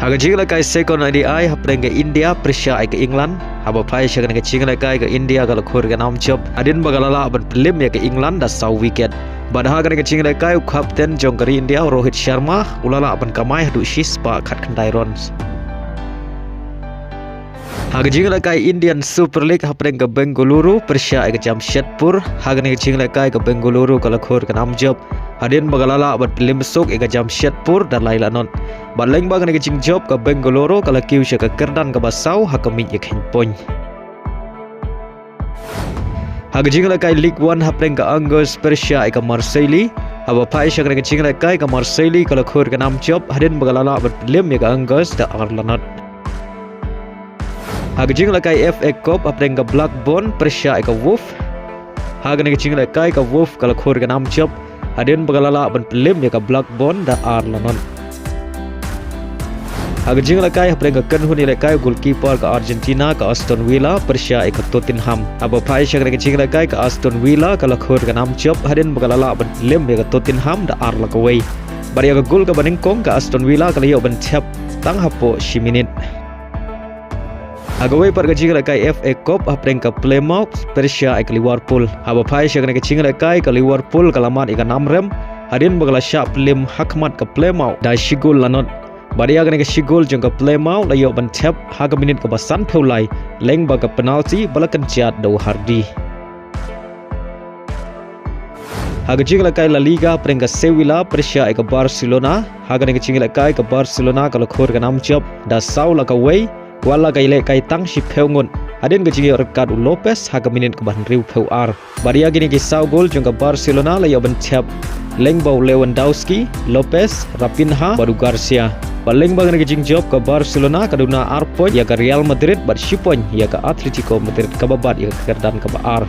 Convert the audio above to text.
Haga jingla kai second IDI haprenga India Persia ke England haba pai shagan ke jingla kai ke India kalau khur ke nam chop adin bagalala ban film ya ke England da sau wicket bad haga ke jingla kai captain jongkari India Rohit Sharma ulala ban kamai hadu shis pa khat khandai runs haga jingla kai Indian Super League haprenga Bengaluru Persia ke Jamshedpur haga ke jingla kai ke Bengaluru kalau khur ke nam chop adin bagalala ban film sok ke Jamshedpur dan lailanon Baleng bagan ke jing job ke Bengaluru kalau kiu ke kerdan ke basau hakami ek poin. Haga jing la kai League 1 hapreng ke Angers Persia ke Marseille. Haba pai shakre ke jing la kai ke Marseille kalau khur ke nam job hadin bagalala berlim ke Angers da Arlanot. Haga jing la kai FA Cup hapreng ke Blackburn Persia ke Wolf. Haga ke jing la kai ke Wolf kalau khur ke nam job hadin bagalala berlim ke Blackburn da Arlanot. Haga jing la kai haprenga kanhuni la kai goalkeeper ke Argentina ke Aston Villa Persia ke Tottenham aba pai shakre ke jing la kai ke Aston Villa kalau khur ke nam job hadin bagalala ban lem ke Tottenham da arla ke wei baria ke gol ke baningkong ke Aston Villa kalau yo ban tap tang hapo 10 minit Haga wei par ke jing la kai FA Cup haprenga Plymouth Persia ke Liverpool aba pai shakre ke jing la kai ke Liverpool kalamat ke namrem hadin bagala syak Plim Hakmat ke Plymouth da shigul lanot Baria kena ke shigol jengka Plymouth layo ban tap haga minit ke basan peulai leng baga penalti balakan ciat dau hardi haga jingla kai La Liga prengka Sevilla Persia ke Barcelona haga ne ke jingla kai ke Barcelona kalau khur ke nam job da sau la ka wei wala kai le kai tang shi peungun adin ke jingla Ricardo Lopez haga minit ke ban riu peu ar baria gini ke sau gol jengka Barcelona layo ban tap leng bau Lewandowski Lopez Rapinha baru Garcia Paling bagan ke jing job ke Barcelona kaduna ar point ya ke Real Madrid bat 10 point ya ke Atletico Madrid ke babat ya ke kerdan ke ar